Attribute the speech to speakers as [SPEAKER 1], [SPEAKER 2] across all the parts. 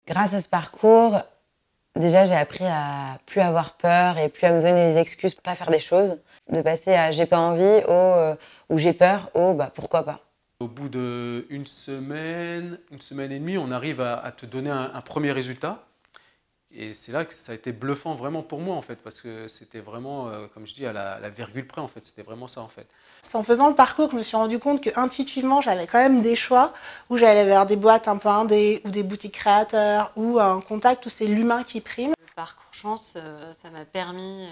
[SPEAKER 1] Grâce à ce parcours, déjà j'ai appris à plus avoir peur et plus à me donner des excuses pour pas faire des choses. De passer à j'ai pas envie au ou j'ai peur au bah pourquoi pas.
[SPEAKER 2] Au bout d'une semaine et demie, on arrive à te donner un premier résultat. Et c'est là que ça a été bluffant vraiment pour moi en fait, parce que c'était vraiment, comme je dis, à la virgule près en fait, c'était vraiment ça en fait.
[SPEAKER 3] C'est en faisant le parcours que je me suis rendu compte qu'intuitivement j'avais quand même des choix où j'allais vers des boîtes un peu indé ou des boutiques créateurs ou un contact où c'est l'humain qui prime.
[SPEAKER 4] Le parcours chance, ça m'a permis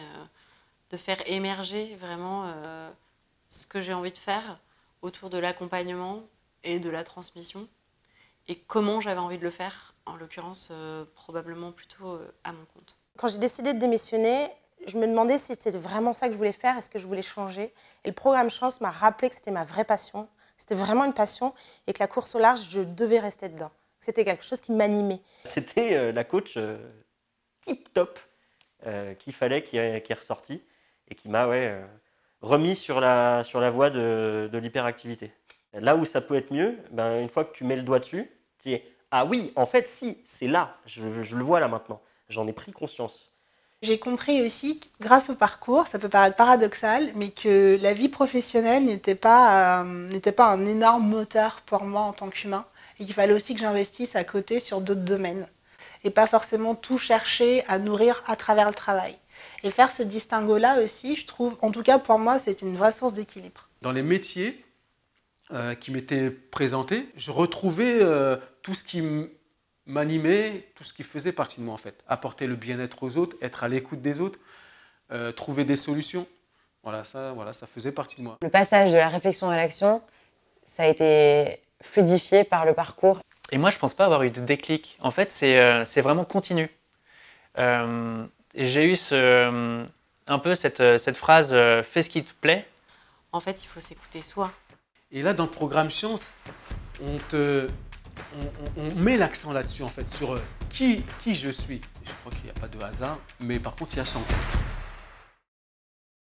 [SPEAKER 4] de faire émerger vraiment ce que j'ai envie de faire autour de l'accompagnement et de la transmission et comment j'avais envie de le faire, en l'occurrence probablement plutôt à mon compte.
[SPEAKER 5] Quand j'ai décidé de démissionner, je me demandais si c'était vraiment ça que je voulais faire, est-ce que je voulais changer. Et le programme Chance m'a rappelé que c'était ma vraie passion, c'était vraiment une passion et que la course au large, je devais rester dedans. C'était quelque chose qui m'animait.
[SPEAKER 6] C'était la coach tip top qu'il fallait, qui est ressortie et qui m'a remis sur la voie de l'hyperactivité. Là où ça peut être mieux, ben, une fois que tu mets le doigt dessus, tu dis « Ah oui, en fait, si, c'est là, je le vois là maintenant, j'en ai pris conscience. »
[SPEAKER 3] J'ai compris aussi, grâce au parcours, ça peut paraître paradoxal, mais que la vie professionnelle n'était pas un énorme moteur pour moi en tant qu'humain, et qu'il fallait aussi que j'investisse à côté sur d'autres domaines, et pas forcément tout chercher à nourrir à travers le travail. Et faire ce distinguo-là aussi, je trouve, en tout cas pour moi, c'était une vraie source d'équilibre.
[SPEAKER 2] Dans les métiers qui m'étaient présentés, je retrouvais tout ce qui m'animait, tout ce qui faisait partie de moi en fait. Apporter le bien-être aux autres, être à l'écoute des autres, trouver des solutions. Voilà, ça faisait partie de moi.
[SPEAKER 1] Le passage de la réflexion à l'action, ça a été fluidifié par le parcours.
[SPEAKER 7] Et moi, je ne pense pas avoir eu de déclic. En fait, c'est vraiment continu. Et j'ai eu un peu cette phrase « fais ce qui te plaît ».
[SPEAKER 4] En fait, il faut s'écouter soi.
[SPEAKER 2] Et là, dans le programme Chance, on met l'accent là-dessus, en fait, sur qui je suis. Et je crois qu'il n'y a pas de hasard, mais par contre, il y a chance.